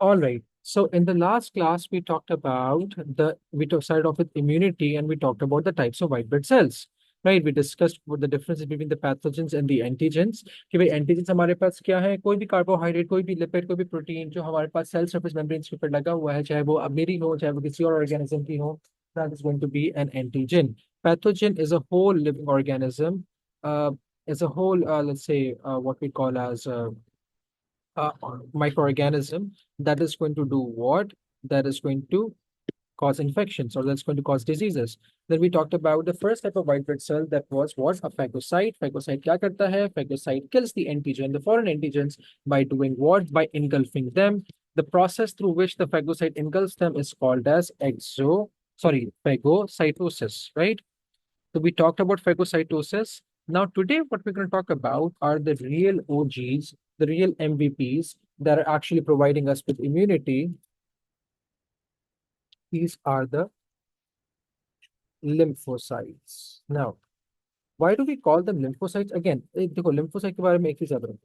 All right. So in the last class, we talked about started off with immunity and we talked about the types of white blood cells. Right? We discussed what the differences between the pathogens and the antigens. कि भाई antigens हमारे पास क्या है कोई भी carbohydrate कोई भी lipid कोई भी प्रोटीन जो हमारे पास सेल सरफेस मेम्ब्रेन के ऊपर लगा हुआ है चाहे वो अब मेरी हो चाहे वो किसी और ऑर्गेनिज्म की हो that is going to be an antigen. Pathogen is a whole living organism, is a whole let's say what we call as uh, microorganism that is going to do what? That is going to cause infections or that's going to cause diseases. Then we talked about the first type of white blood cell that was what? A phagocyte. Phagocyte क्या करता है? Phagocyte kills the antigen, the foreign antigens by doing what? By engulfing them. The process through which the phagocyte engulfs them is called as phagocytosis, right? So we talked about phagocytosis. Now today what we're going to talk about are the real OGs, the real MVPs that are actually providing us with immunity. These are the lymphocytes. Now, why do we call them lymphocytes? Again, देखो lymphocyte के बारे में एक चीज याद रखो.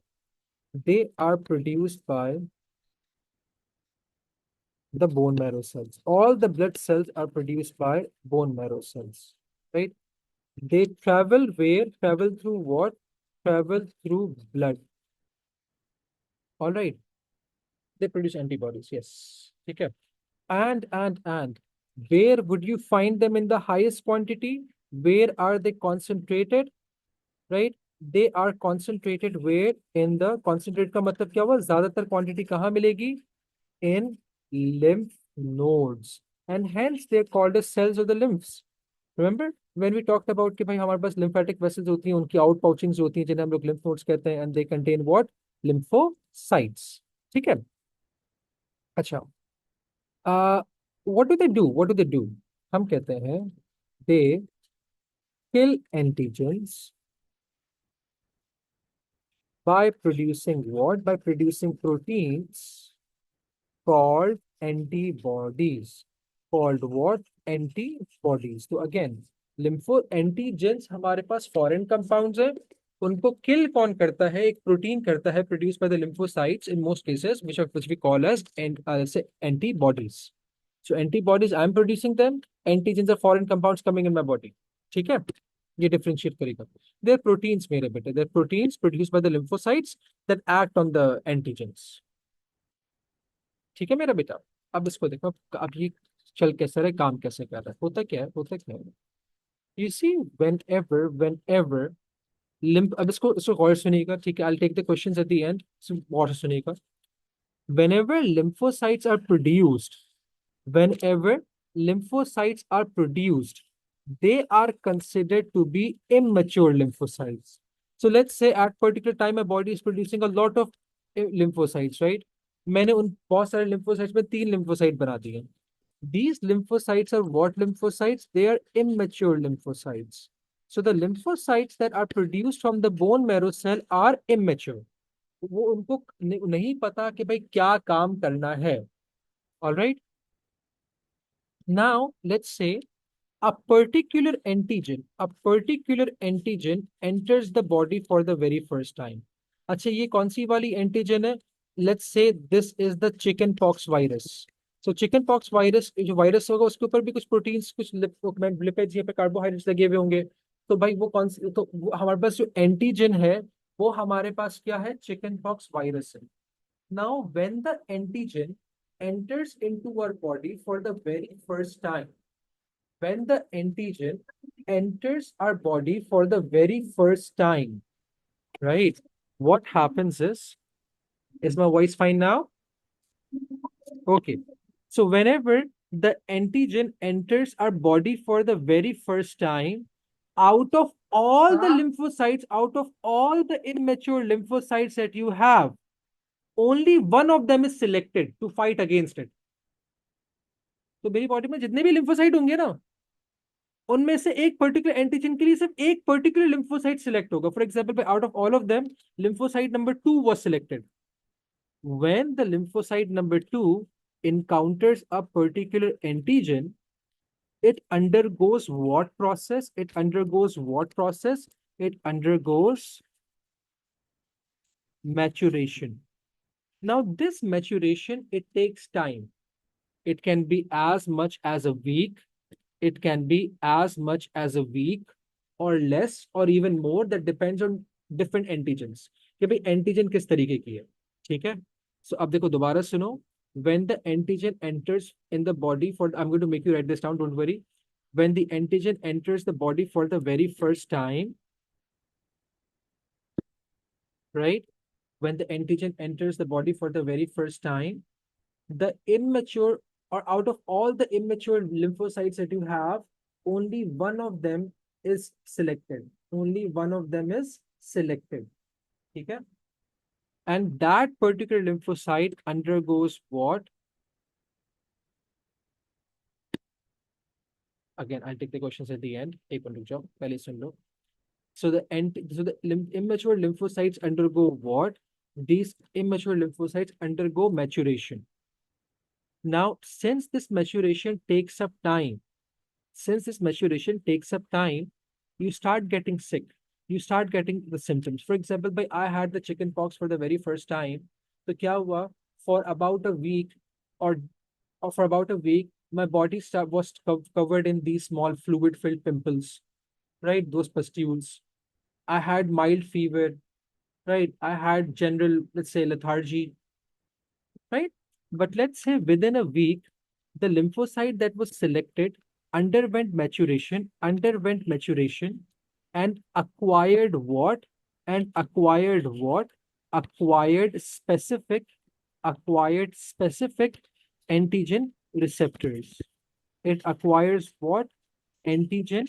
They are produced by the bone marrow cells. All the blood cells are produced by bone marrow cells, right? They travel where? Travel through what? Travel through blood. All right. They produce antibodies, yes. Okay. And where would you find them in the highest quantity? Where are they concentrated? Right? They are concentrated where? In the concentrate का मतलब क्या हुआ? ज्यादातर quantity कहाँ मिलेगी? In lymph nodes. And hence they are called as cells of the lymphs. Remember when we talked about कि भाई हमारे पास lymphatic vessels होती हैं उनकी out pouchings होती हैं जिन्हें हम लोग lymph nodes कहते हैं and they contain what? Lymphocytes. ठीक है? अच्छा. uh what do they do? What do they do? हम कहते हैं they kill antigens by producing what? By producing proteins called antibodies. Called what? Antibodies. तो again lympho antigens हमारे पास foreign compounds है. उनको kill कौन करता है? एक प्रोटीन करता है produced by the lymphocytes in most cases which we call as say antibodies. So antibodies, I'm producing them. Antigens are foreign compounds coming in my body. ठीक है? ये differentiate करेगा. They're proteins मेरे बेटे. They're proteins produced by the lymphocytes that act on the antigens. ठीक है मेरा बेटा? अब इसको देखो अब ये चल कैसे रहा है काम कैसे कर रहा है होता क्या है you see whenever lymph अब इसको गौर से सुनिएगा ठीक है I'll take the questions at the end so गौर से सुनिएगा whenever lymphocytes are produced whenever lymphocytes are produced, they are considered to be immature lymphocytes. So let's say at particular time my body is producing a lot of lymphocytes, right? मैंने उन बहुत सारे lymphocytes में 3 lymphocyte बना दिए. These lymphocytes are what lymphocytes? They are immature lymphocytes. So the lymphocytes that are produced from the bone marrow cell are immature. वो उनको नहीं पता कि भाई क्या काम करना है. All right. Now, let's say a particular antigen enters the body for the very first time. अच्छा ये कौन सी वाली एंटीजन है? Let's say this is the chicken pox virus. So chicken pox virus जो वायरस होगा उसके ऊपर भी कुछ प्रोटीन्स कुछ लिपिड्स या पे कार्बोहाइड्रेट्स लगे हुए होंगे. तो भाई वो कौन सी तो हमारे पास जो एंटीजन है वो हमारे पास क्या है? चिकन पॉक्स वायरस है. Now when the antigen enters into our body for the very first time, when the antigen enters our body for the very first time, right? What happens is my voice fine now? Okay. So whenever the antigen enters our body for the very first time, out of all the lymphocytes, out of all the immature lymphocytes that you have, only one of them is selected to fight against it. तो मेरी body में जितने भी lymphocyte होंगे ना उनमें से एक पर्टिकुलर एंटीजन के लिए सिर्फ एक पर्टिकुलर लिम्फोसाइट सिलेक्ट होगा. For example out of all of them lymphocyte number 2 was selected. When the lymphocyte number 2 encounters a particular antigen, it undergoes what process? It undergoes what process? It undergoes maturation. Now, this maturation, it takes time. It can be as much as a week. It can be as much as a week or less or even more. That depends on different antigens. कि भाई antigen किस तरीके की है, ठीक है? So अब देखो दोबारा सुनो. When the antigen enters in the body for, I'm going to make you write this down, don't worry. When the antigen enters the body for the very first time, right? When the antigen enters the body for the very first time, the immature, or out of all the immature lymphocytes that you have, only one of them is selected. Only one of them is selected. Okay? And that particular lymphocyte undergoes what? Again, I'll take the questions at the end. एक minute रुक जाओ, पहले सुन लो. So the immature lymphocytes undergo what? These immature lymphocytes undergo maturation. Now, since this maturation takes up time, you start getting sick. You start getting the symptoms. For example, by I had the chicken pox for the very first time. So क्या हुआ? For about a week, or, for about a week, my body was covered in these small fluid-filled pimples, right? Those pustules. I had mild fever, right? I had general, let's say, lethargy, right? But let's say within a week, the lymphocyte that was selected underwent maturation and acquired what? And acquired what? Acquired specific, acquired specific antigen receptors. It acquires what? Antigen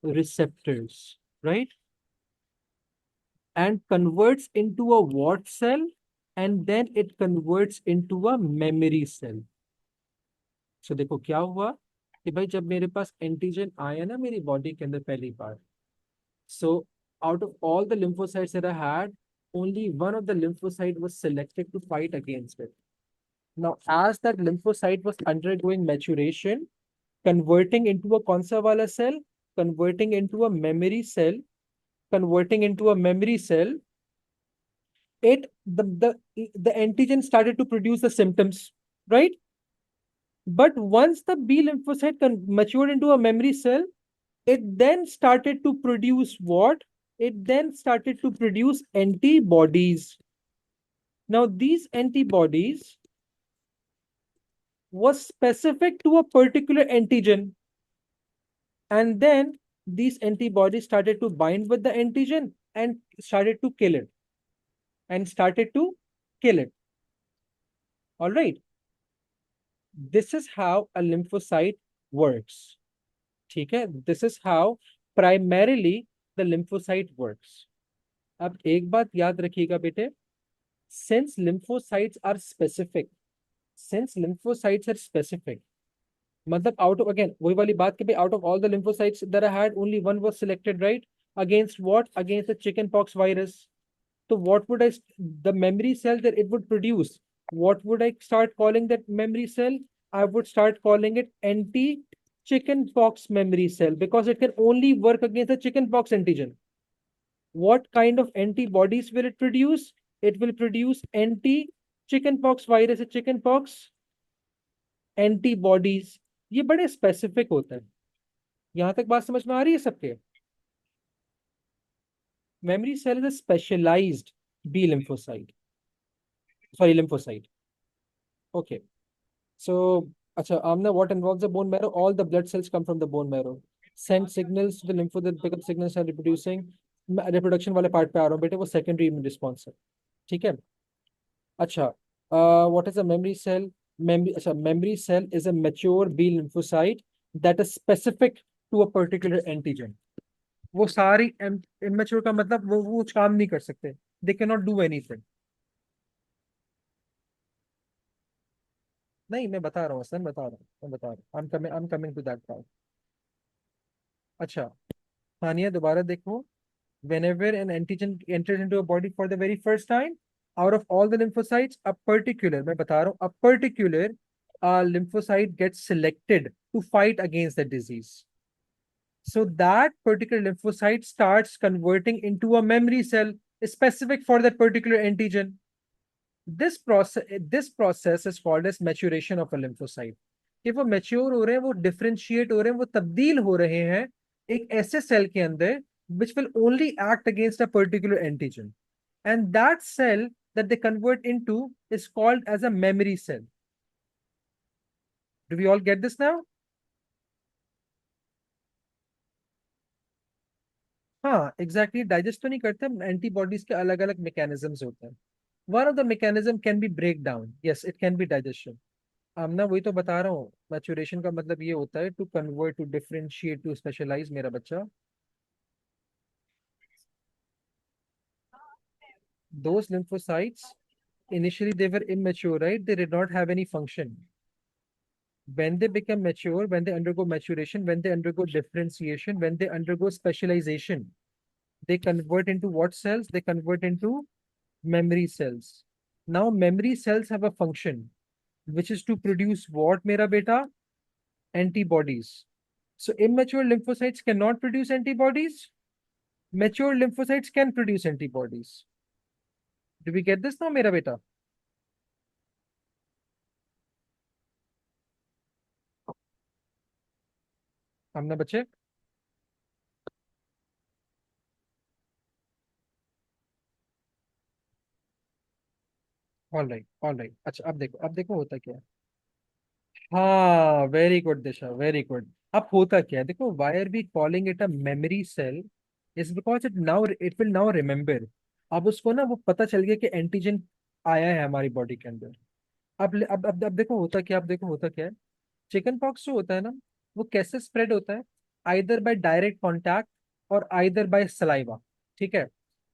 receptors, right? And converts into a what cell? And then it converts into a memory cell. So देखो क्या हुआ कि भाई जब मेरे पास antigen आया ना मेरी बॉडी के अंदर पहली बार, so out of all the lymphocytes that I had, only one of the lymphocyte was selected to fight against it. Now, as that lymphocyte was undergoing maturation, converting into a कौन सा वाला cell, converting into a memory cell, converting into a memory cell, it the antigen started to produce the symptoms, right? But once the B lymphocyte matured into a memory cell, it then started to produce what? It then started to produce antibodies. Now, these antibodies was specific to a particular antigen. And then these antibodies started to bind with the antigen and started to kill it. And started to kill it. All right. This is how a lymphocyte works. ठीक है? This is how primarily the lymphocyte works. अब एक बात याद रखिएगा बेटे, since lymphocytes are specific, मतलब out of, again वही वाली बात कि भाई out of all the lymphocytes that I had, only one was selected, right? Against what? Against the chickenpox virus. So what would the memory cell that it would produce, what would I start calling that memory cell? I would start calling it anti-chickenpox memory cell, because it can only work against the chickenpox antigen. What kind of antibodies will it produce? It will produce anti-chickenpox virus, chickenpox antibodies. ये बड़े specific होता है. यहां तक बात समझ में आ रही है सबके? Memory cell is a specialized B lymphocyte. Sorry, lymphocyte. Okay. So, acha, Amna, what involves the bone marrow? All the blood cells come from the bone marrow. Send signals to the lymphocyte that pick up signals and reproducing. Reproduction वाले part पे आ रहा हूँ बेटे, वो secondary immune response है. ठीक है? अच्छा, what is a memory cell? Memory cell is a mature B lymphocyte that is specific to a particular antigen. वो सारी immature का मतलब वो कुछ काम नहीं कर सकते. They cannot do anything. नहीं, मैं बता रहा हूँ सर, मैं बता रहा हूँ. I'm coming to that part. अच्छा, तानिया दोबारा देखो. Whenever an antigen enters into a body for the very first time, out of all the lymphocytes, a particular, मैं बता रहा हूँ, a particular lymphocyte gets selected to fight against the disease. So that particular lymphocyte starts converting into a memory cell specific for that particular antigen. This process is called as maturation of a lymphocyte. कि वो mature हो रहे हैं, वो differentiate हो रहे हैं, वो तब्दील हो रहे हैं एक ऐसे सेल के अंदर which will only act against a particular antigen, and that cell that they convert into is called as a memory cell. Do we all get this now? हाँ एग्जैक्टली, डाइजेस्ट तो नहीं करते, एंटीबॉडीज के अलग अलग mechanisms होते हैं। One of the mechanism can be break down, yes it can be digestion. अब ना वही तो बता रहा हूँ, मैचुरेशन का मतलब ये होता है to convert, to differentiate, to specialise मेरा बच्चा। Those lymphocytes, initially they were immature, right? They did not have any function. When they become mature, when they undergo maturation, when they undergo differentiation, when they undergo specialization, they convert into what cells? They convert into memory cells. Now, memory cells have a function, which is to produce what, mera beta? Antibodies. So, immature lymphocytes cannot produce antibodies. Mature lymphocytes can produce antibodies. Do we get this now, mera beta? हमने बच्चे? All right, अच्छा अब देखो होता क्या है। हाँ very good Disha, very good. अब होता क्या है देखो, why are be calling it a memory cell, is because it will now remember. अब उसको ना वो पता चल गया कि एंटीजन आया है हमारी बॉडी के अंदर। अब देखो होता क्या, अब देखो होता क्या है। चिकन पॉक्स जो होता है ना, वो कैसे स्प्रेड होता है? आइदर बाय डायरेक्ट कॉन्टैक्ट और आइदर बाय सलाइवा। ठीक है।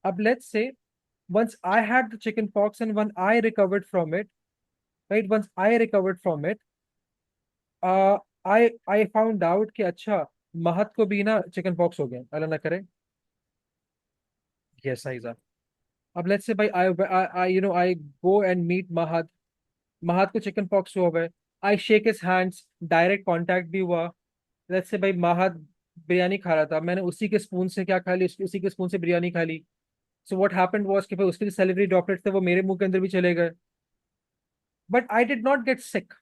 अब let's say once I had the chicken pox and when I recovered from it, right? Once I recovered from it, I found out कि अच्छा महत को भी ना चिकन पॉक्स हो गया, अल्लाह ना करे। यस आइजा। अब लेट्स से भाई आई गो एंड मीट महत। महत को चिकन पॉक्स हुआ है। I shake his hands, direct contact भी हुआ। लेट्स से भाई महत बिरयानी खा रहा था, मैंने उसी के स्पून से क्या खा ली, उसी के स्पून से बिरयानी खा ली। सो व्हाट हैपेंड वाज कि भाई उसके जो सेलिवरी ड्रॉपलेट्स थे वो मेरे मुंह के अंदर भी चले गए, but I did not get sick.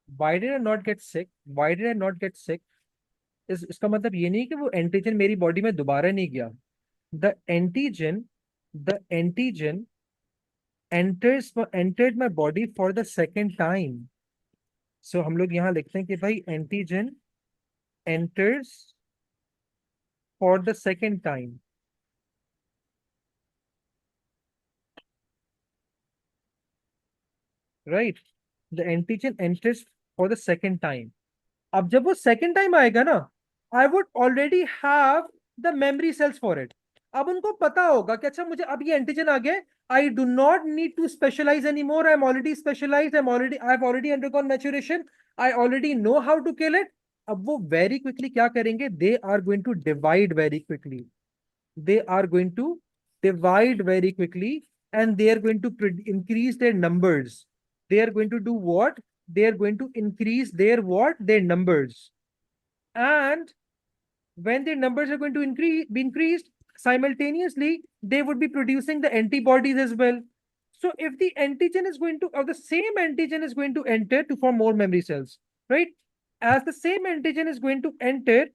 Why did I not get sick? Why did I not get sick? इसका मतलब ये नहीं कि वो एंटीजन मेरी बॉडी में दोबारा नहीं गया। The antigen entered my body for the second time. So हम लोग यहाँ लिखते हैं कि भाई antigen enters for the second time, right? The antigen enters for the second time. अब जब वो सेकंड टाइम आएगा ना, I would already have the memory cells for it. अब उनको पता होगा कि अच्छा मुझे अब ये एंटीजन आ गया, I do not need to specialise any more, I am already specialise, I have already undergone maturation, I already know how to kill it. अब वो वेरी क्विकली क्या करेंगे, they are going to divide very quickly. they are going to divide very quickly, and they are going to increase their numbers. They are going to do what? They are going to increase their what? Their numbers. And when their numbers are going to be increased, simultaneously they would be producing the antibodies as well. So if the antigen is going to, or the same antigen is going to enter to form more memory cells, right? As the same antigen is going to enter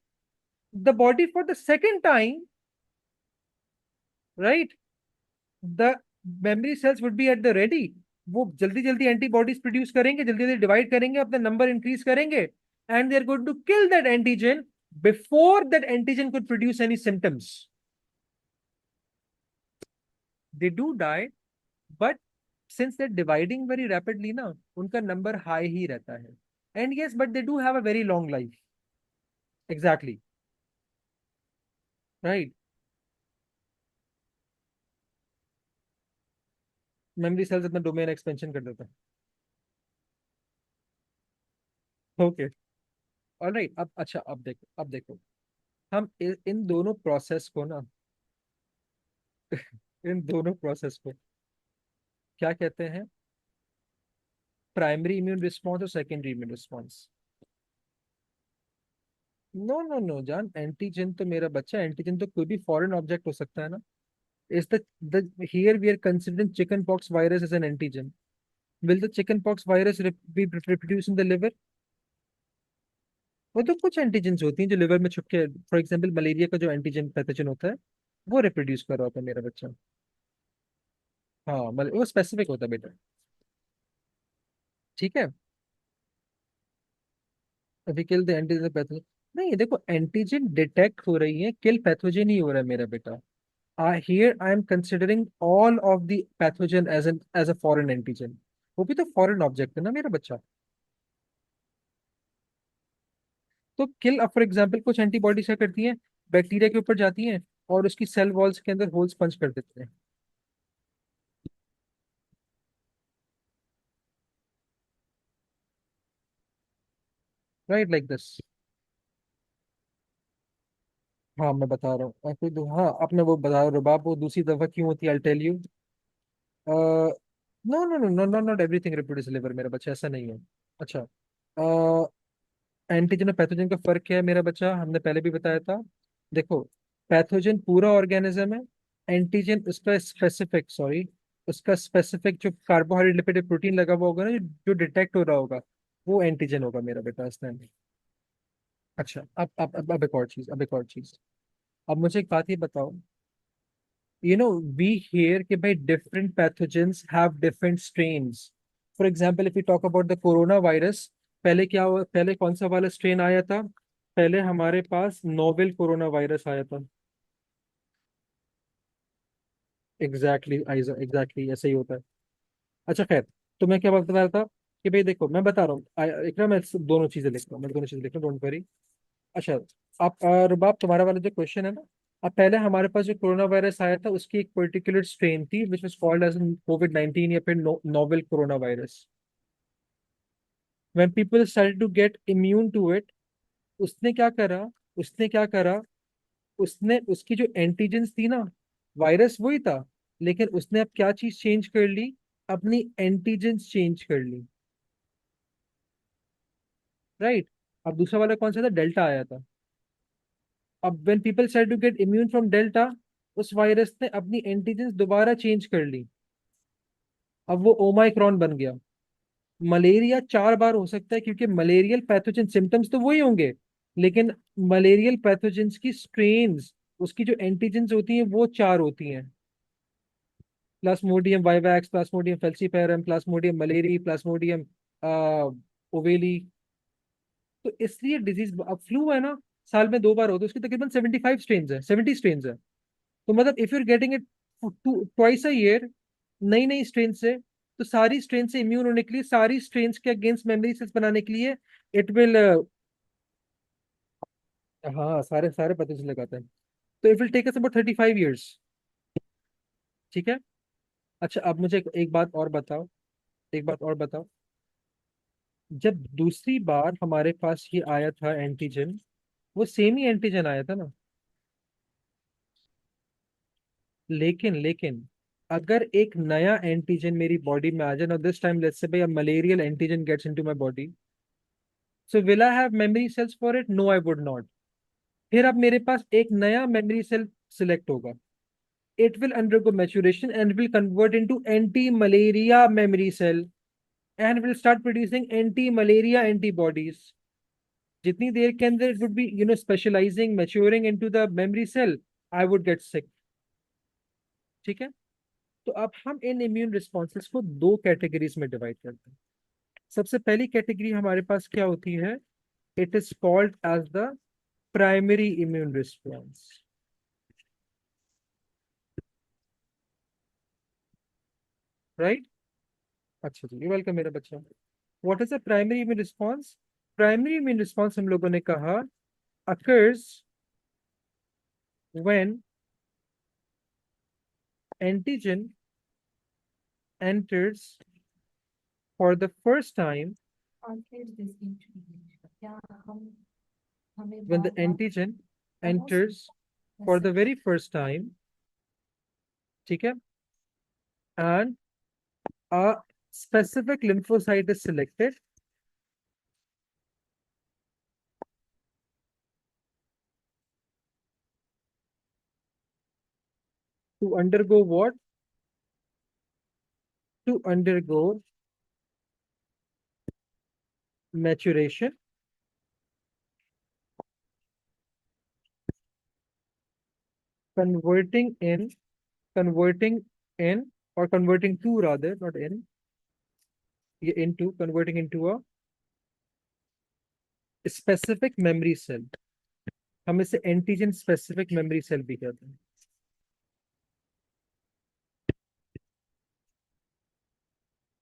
the body for the second time, right? The memory cells would be at the ready. वो जल्दी जल्दी antibodies produce करेंगे, जल्दी जल्दी divide करेंगे, अपना number increase करेंगे, and they are going to kill that antigen before that antigen could produce any symptoms. They do die, but since they dividing very rapidly ना, उनका नंबर हाई ही रहता है। And yes, but they do have a very long life. Exactly, right. Memory cells अपना domain expansion कर देता है। Okay, alright. अब अच्छा, अब देखो हम इन दोनों प्रोसेस को ना, इन दोनों प्रोसेस को क्या कहते हैं? प्राइमरी इम्यून रिस्पॉन्स और secondary immune response. No no no जान, एंटीजन तो मेरा बच्चा, एंटीजन तो कोई भी फॉरेन ऑब्जेक्ट हो सकता है ना। Is the here we are considering chickenpox virus as an antigen. Will the chickenpox virus be reproduced in the liver? वो तो कुछ एंटीजेंस होती हैं जो लिवर में छुप के, फॉर एग्जांपल मलेरिया का जो एंटीजन पैथोजन होता है वो रिप्रोड्यूस कर रहा होता है मेरा बच्चा। हाँ मतलब वो स्पेसिफिक होता है बेटा। ठीक है। अभी किल द एंटीजन पैथोजन। नहीं देखो, एंटीजन डिटेक्ट हो रही है, किल पैथोजन ही हो रहा है मेरा बेटा। Here I am considering all of the pathogen as a foreign antigen। वो भी तो फॉरेन ऑब्जेक्ट है ना मेरा बच्चा। तो किल फॉर एग्जांपल कुछ एंटीबॉडीज क्या करती हैं, बैक्टीरिया के ऊपर जाती हैं और उसकी सेल वॉल्स के अंदर होल्स पंच कर देते हैं। Right like this. हाँ मैं बता रहा हूँ ऐसे हाँ आपने वो बताया रुबाब, वो दूसरी दफा क्यों होती है, I tell you. No no no no no not everything reproduce liver मेरा बच्चा, ऐसा नहीं है। अच्छा, एंटीजन और पैथोजन का फर्क क्या है मेरा बच्चा, हमने पहले भी बताया था। देखो, पैथोजन पूरा ऑर्गेनिज्म है, एंटीजन उसका स्पेसिफिक, सॉरी, उसका स्पेसिफिक जो कार्बोहाइड्रेट लिपिड प्रोटीन लगा हुआ होगा ना, जो डिटेक्ट हो रहा होगा, वो एंटीजन होगा मेरा बेटा इस टाइम। अच्छा अब एक और चीज, अब एक और चीज। अब मुझे एक बात ये बताओ, वी हियर कि भाई different pathogens have different strains. For example if you talk about the corona virus, पहले क्या हुआ, पहले कौन सा वाला स्ट्रेन आया था? पहले हमारे पास नोवेल कोरोना वायरस आया था। एग्जैक्टली एग्जैक्टली ऐसे ही होता है। अच्छा खैर, तो मैं क्या बता रहा था कि भाई देखो मैं बता रहा हूँ, एक ना मैं दोनों चीजें लिख रहा हूँ, मैं दोनों चीजें लिख रहा हूँ, डोंट वरी। अच्छा, आप रुबाब तुम्हारा वाला जो क्वेश्चन है ना, अब पहले हमारे पास जो कोरोना वायरस आया था उसकी एक पर्टिकुलर स्ट्रेन थी which was called as covid 19 या फिर novel coronavirus. When people started to get immune to it, उसने क्या करा, उसने क्या करा, उसने उसकी जो एंटीजेंस थी ना, वायरस वही था, लेकिन उसने अब क्या चीज चेंज कर ली, अपनी एंटीजेंस चेंज कर ली। राइट। अब दूसरा वाला कौन सा था, डेल्टा आया था। अब when people start to get immune from delta, उस वायरस ने अपनी एंटीजेंस दोबारा चेंज कर ली, अब वो ओमाइक्रॉन बन गया। मलेरिया 4 बार हो सकता है क्योंकि मलेरियल पैथोजन सिम्टम्स तो वही होंगे, लेकिन मलेरियल पैथोजेंस की स्ट्रेन्स, उसकी जो एंटीजेंस होती हैं वो 4 होती हैं। Plasmodium vivax, Plasmodium falciparum, Plasmodium malariae, Plasmodium ओवेली। तो इसलिए डिजीज, अब फ्लू है ना, साल में 2 बार होता है, उसकी तकरीबन 75 स्ट्रेन्स है, 70 स्ट्रेन्स है। तो मतलब if you are getting it twice a year, नई नई स्ट्रेन से, तो सारी स्ट्रेन से इम्यून होने के लिए, सारी स्ट्रेन के अगेंस्ट मेमोरी सेल्स बनाने के लिए इट विल, हाँ सारे सारे पते से लगाते हैं। तो it will take us about 35 years। ठीक है। अच्छा अब मुझे एक बात और बताओ, एक बात और बताओ, जब दूसरी बार हमारे पास ये आया था एंटीजन, वो सेम ही एंटीजन आया था ना। लेकिन अगर एक नया एंटीजन मेरी बॉडी में आ जाए ना, दिस टाइम लेट्स से भाई malarial antigen gets into my body, so will I have memory cells for it? No I would not. फिर अब मेरे पास एक नया मेमोरी सेल सिलेक्ट होगा, it will undergo maturation and will convert into anti-malaria memory cell and will start producing anti-malaria antibodies। जितनी देर के अंदर it would be specializing, maturing into the memory cell, I would get sick। ठीक है। तो अब हम in immune responses को दो कैटेगरीज में डिवाइड करते हैं। सबसे पहली कैटेगरी हमारे पास क्या होती है, it is called as the primary immune response. Right. अच्छा जी, वेलकम मेरा बच्चा। What is the primary immune response? Primary immune response हम लोगों ने कहा occurs when antigen enters for the first time, when the antigen enters for the very first time, ठीक है, and a specific lymphocyte is selected, To undergo what? To undergo maturation, converting in, converting in, or converting to rather, not in, into, converting into a specific memory cell. हम इसे antigen specific memory cell भी कहते हैं.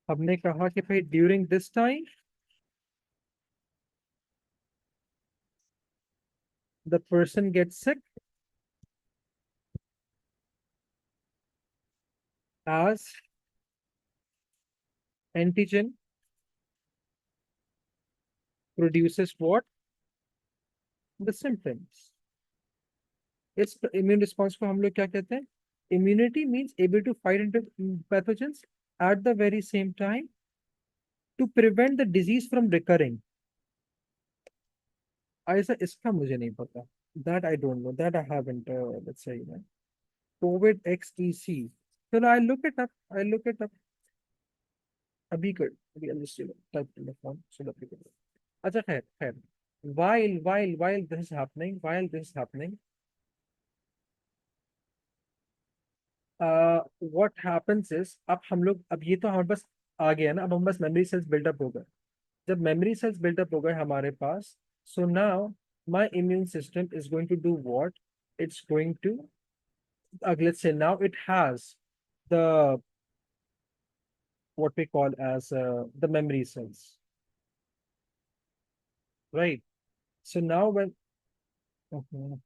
हमने कहा कि भाई during this time the person gets sick as antigen produces what? The symptoms. इस immune response को हम लोग क्या कहते हैं? Immunity means able to fight into pathogens at the very same time to prevent the disease from recurring. ऐसा इसका मुझे नहीं पता. That I don't know. That I haven't, let's say, COVID XEC. चलो, I look it up. I look it up. अभी कर, अभी I'll just type in the phone. चलो अभी कर. अच्छा खैर खैर. While this is happening, what happens is, अब हम लोग, अब ये तो हमारे पास आ गया ना, अब हम बस मेमोरी सेल्स बिल्डअप हो गए. जब मेमोरी सेल्स बिल्डअप हो गए हमारे पास, so now my immune system is going to do what? It's going to, let's say now it has the, what we call as the memory cells, right? So now when, okay.